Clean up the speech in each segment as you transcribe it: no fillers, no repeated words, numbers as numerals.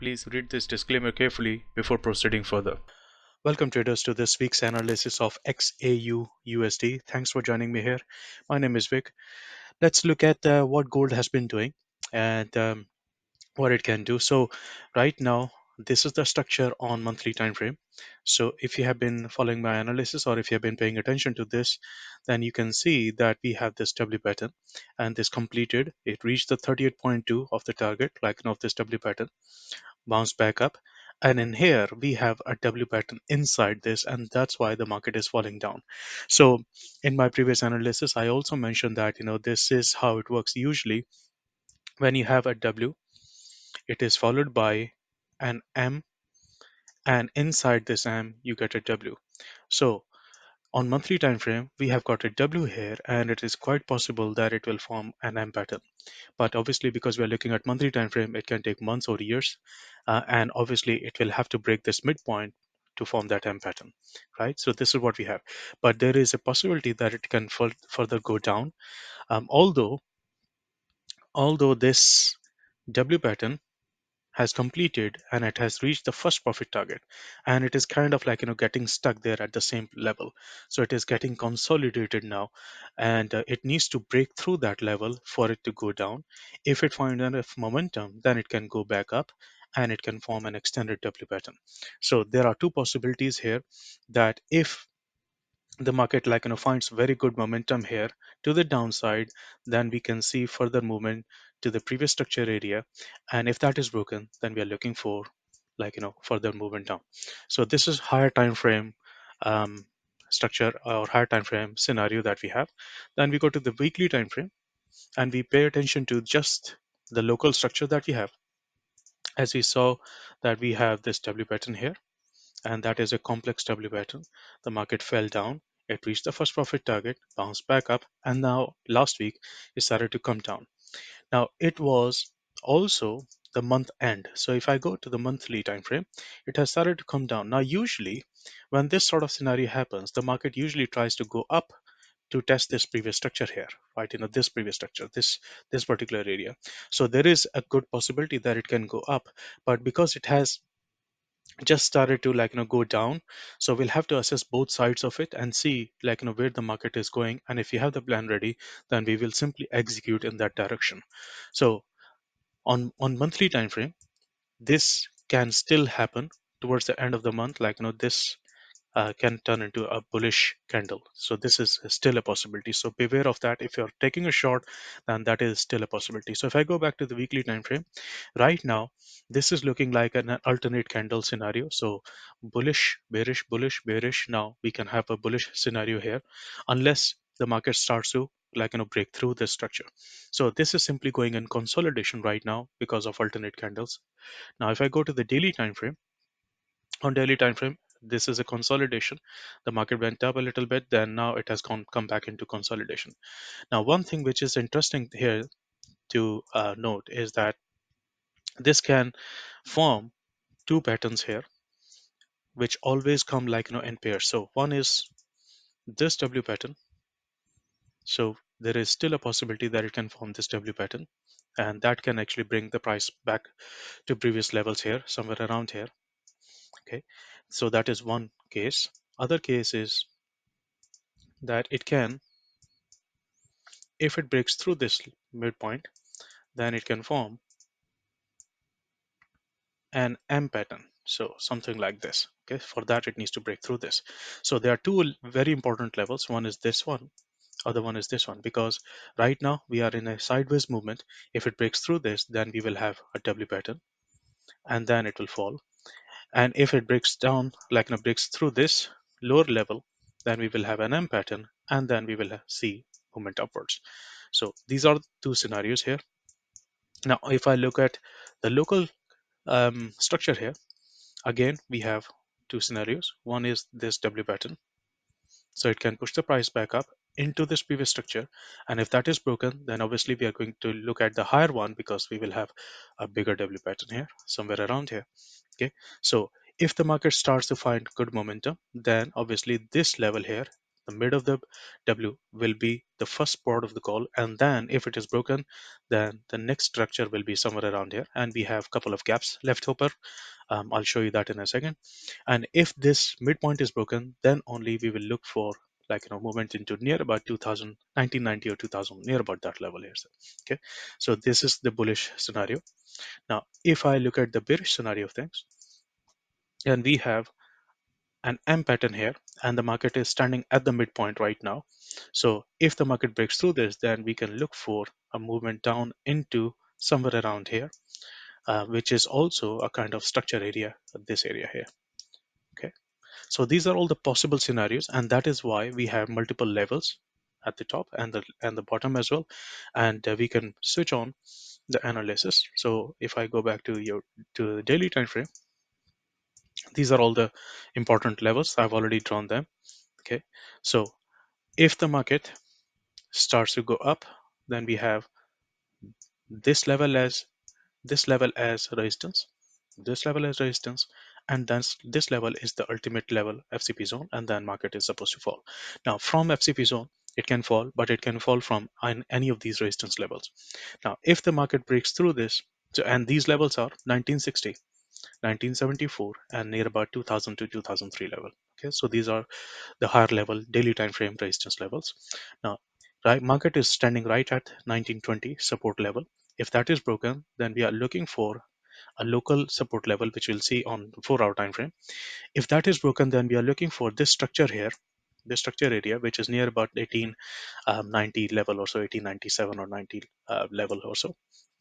Please read this disclaimer carefully before proceeding further. Welcome, traders, to this week's analysis of XAUUSD. Thanks for joining me here. My name is Vic. Let's look at what gold has been doing and what it can do. So, right now, this is the structure on monthly time frame. So, if you have been following my analysis or if you have been paying attention to this, then you can see that we have this W pattern and this completed. It reached the 38.2 of the target, like of this W pattern, bounce back up, and in here we have a W pattern inside this, and that's why the market is falling down. So in my previous analysis I also mentioned that this is how it works. Usually when you have a W, it is followed by an M, and inside this M you get a W. So on monthly time frame we have got a W here, and it is quite possible that it will form an M pattern. But obviously, because we are looking at monthly time frame, it can take months or years, and obviously it will have to break this midpoint to form that M pattern, right? So this is what we have. But there is a possibility that it can further go down. Although this W pattern has completed and it has reached the first profit target, and it is kind of like getting stuck there at the same level. So it is getting consolidated now, and it needs to break through that level for it to go down. If it finds enough momentum, then it can go back up and it can form an extended W pattern. So there are two possibilities here, that if the market finds very good momentum here to the downside, then we can see further movement to the previous structure area, and if that is broken, then we are looking for further movement down. So this is higher time frame um, structure or higher time frame scenario that we have. Then we go to the weekly time frame and we pay attention to just the local structure that we have. As we saw, that we have this W pattern here, and that is a complex W pattern. The market fell down, it reached the first profit target, bounced back up, and now last week it started to come down. Now it was also the month end. So if I go to the monthly time frame, it has started to come down. Now usually when this sort of scenario happens, the market usually tries to go up to test this previous structure here, right? This previous structure, this particular area. So there is a good possibility that it can go up, but because it has just started to go down, so we'll have to assess both sides of it and see where the market is going, and if you have the plan ready, then we will simply execute in that direction. So on monthly time frame, this can still happen towards the end of the month, this can turn into a bullish candle. So this is still a possibility. So beware of that. If you're taking a short, then that is still a possibility. So if I go back to the weekly time frame, right now this is looking like an alternate candle scenario. So bullish, bearish, bullish, bearish. Now we can have a bullish scenario here, unless the market starts to break through this structure. So this is simply going in consolidation right now because of alternate candles. Now if I go to the daily time frame, on daily time frame, this is a consolidation. The market went up a little bit, then now it has come back into consolidation. Now one thing which is interesting here to note is that this can form two patterns here, which always come in pairs. So one is this W pattern. So there is still a possibility that it can form this W pattern, and that can actually bring the price back to previous levels here, somewhere around here. Okay, so that is one case. Other case is that it can, if it breaks through this midpoint, then it can form an M pattern. So something like this. Okay, for that it needs to break through this. So there are two very important levels. One is this one, other one is this one, because right now we are in a sideways movement. If it breaks through this, then we will have a W pattern, and then it will fall. And if it breaks down, breaks through this lower level, then we will have an M pattern, and then we will see movement upwards. So these are two scenarios here. Now if I look at the local structure here, again we have two scenarios. One is this W pattern, so it can push the price back up into this previous structure, and if that is broken, then obviously we are going to look at the higher one, because we will have a bigger W pattern here, somewhere around here. Okay, so if the market starts to find good momentum, then obviously this level here the mid of the W will be the first part of the call, and then if it is broken, then the next structure will be somewhere around here, and we have a couple of gaps left over. I'll show you that in a second. And if this midpoint is broken, then only we will look for movement into near about 2000, 1990 or 2000, near about that level here. So, okay, so this is the bullish scenario. Now, if I look at the bearish scenario of things, and we have an M pattern here, and the market is standing at the midpoint right now. So if the market breaks through this, then we can look for a movement down into somewhere around here, which is also a kind of structure area, this area here. Okay, so these are all the possible scenarios, and that is why we have multiple levels at the top and the bottom as well, and we can switch on the analysis. So if I go back to the daily time frame, these are all the important levels. I've already drawn them. Okay, so if the market starts to go up, then we have this level as this level as resistance, this level as resistance, and then this level is the ultimate level FCP zone, and then market is supposed to fall. Now from FCP zone it can fall, but it can fall from any of these resistance levels. Now if the market breaks through this, so, and these levels are 1960, 1974, and near about 2000 to 2003 level. Okay, so these are the higher level daily time frame resistance levels. Now, right, market is standing right at 1920 support level. If that is broken, then we are looking for a local support level, which we'll see on 4-hour time frame. If that is broken, then we are looking for this structure here, this structure area, which is near about 1890 level or so, 1897 or 90 level or so.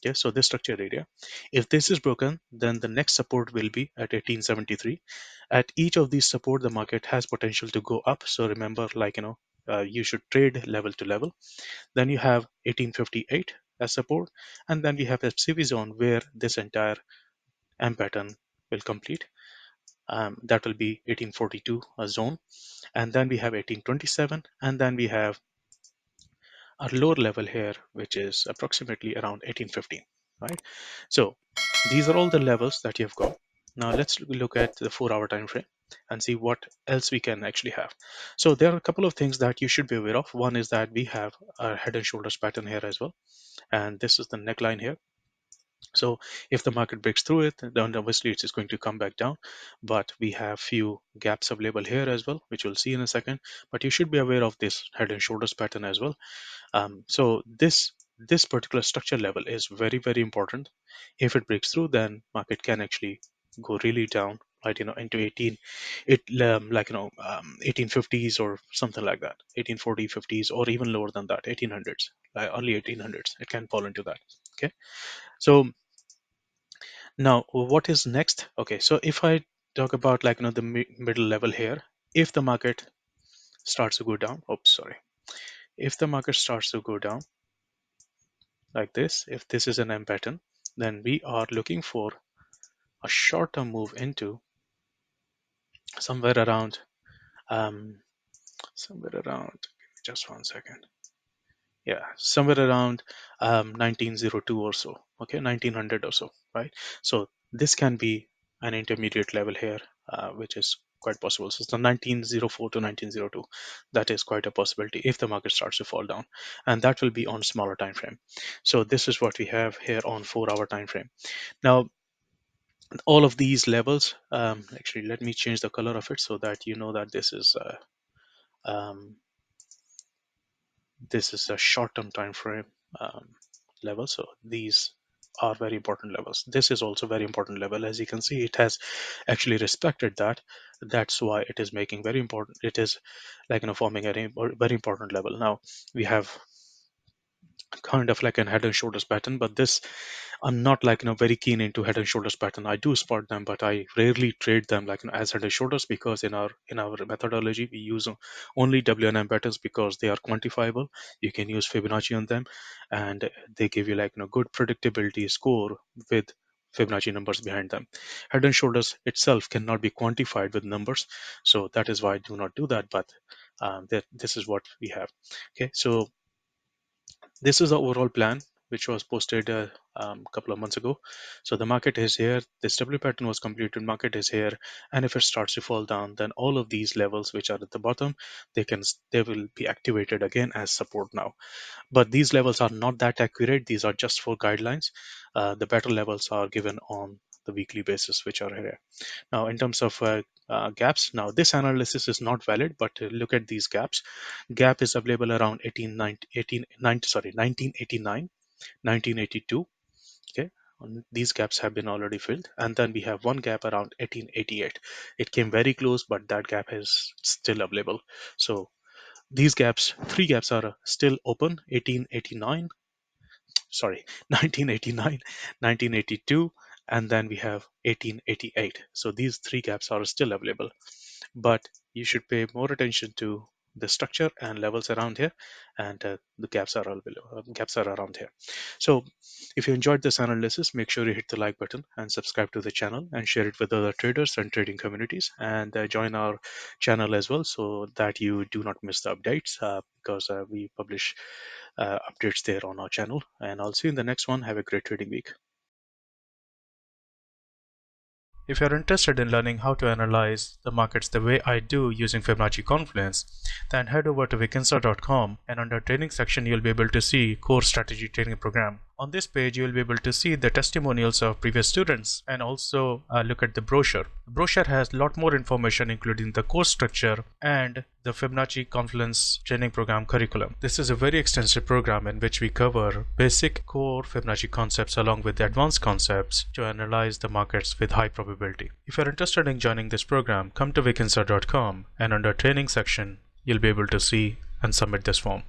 Okay, so this structure area, if this is broken, then the next support will be at 1873. At each of these support, the market has potential to go up. So remember, you should trade level to level. Then you have 1858 as support, and then we have a CV zone where this entire M pattern will complete. That will be 1842 a zone, and then we have 1827, and then we have our lower level here, which is approximately around 1815, right? So these are all the levels that you've got. Now let's look at the 4-hour time frame and see what else we can actually have. So there are a couple of things that you should be aware of. One is that we have a head and shoulders pattern here as well, and this is the neckline here. So if the market breaks through it, then obviously it's just going to come back down. But we have few gaps available here as well, which we'll see in a second. But you should be aware of this head and shoulders pattern as well. So this particular structure level is very, very important. If it breaks through, then market can actually go really down, right? Into 1850s or something like that, 1840, 50s, or even lower than that, 1800s, early 1800s. It can fall into that. Okay, so now what is next? Okay, so if I talk about the middle level here, if the market starts to go down, oops, sorry, if the market starts to go down like this, if this is an M pattern, then we are looking for a short-term move into somewhere around, um, somewhere around, just 1 second. Yeah, somewhere around 1902 or so, okay, 1900 or so, right? So this can be an intermediate level here, which is quite possible. So it's the 1904 to 1902. That is quite a possibility if the market starts to fall down, and that will be on smaller time frame. So this is what we have here on 4-hour time frame. Now, all of these levels, actually, let me change the color of it so that you know that um, this is a short-term time frame um, level. So these are very important levels. This is also very important level. As you can see, it has actually respected that. That's why it is making very important. It is forming a very important level. Now we have kind of like an head and shoulders pattern, but this, I'm not very keen into head and shoulders pattern. I do spot them, but I rarely trade them as head and shoulders, because in our methodology we use only WNM patterns because they are quantifiable. You can use Fibonacci on them, and they give you good predictability score with Fibonacci numbers behind them. Head and shoulders itself cannot be quantified with numbers, so that is why I do not do that. But this is what we have. Okay, so this is the overall plan which was posted a couple of months ago. So the market is here, this W pattern was completed, market is here, and if it starts to fall down, then all of these levels which are at the bottom, they will be activated again as support now. But these levels are not that accurate. These are just for guidelines. The better levels are given on the weekly basis, which are here. Now, in terms of gaps, now this analysis is not valid, but look at these gaps. Gap is available around 1989, 1982. Okay. These gaps have been already filled. And then we have one gap around 1888. It came very close, but that gap is still available. So these gaps, three gaps are still open: 1889, sorry, 1989, 1982, and then we have 1888. So these three gaps are still available, but you should pay more attention to the structure and levels around here, and the gaps are around here. So if you enjoyed this analysis, make sure you hit the like button and subscribe to the channel and share it with other traders and trading communities, and join our channel as well so that you do not miss the updates, because we publish updates there on our channel. And I'll see you in the next one. Have a great trading week. If you're interested in learning how to analyze the markets the way I do using Fibonacci Confluence, then head over to Vikinsa.com, and under training section you'll be able to see core strategy training program. On this page you'll be able to see the testimonials of previous students and also look at the brochure. The brochure has a lot more information, including the course structure and the Fibonacci Confluence training program curriculum. This is a very extensive program in which we cover basic core Fibonacci concepts along with the advanced concepts to analyze the markets with high probability. If you're interested in joining this program, come to Vikinsa.com, and under training section you'll be able to see and submit this form.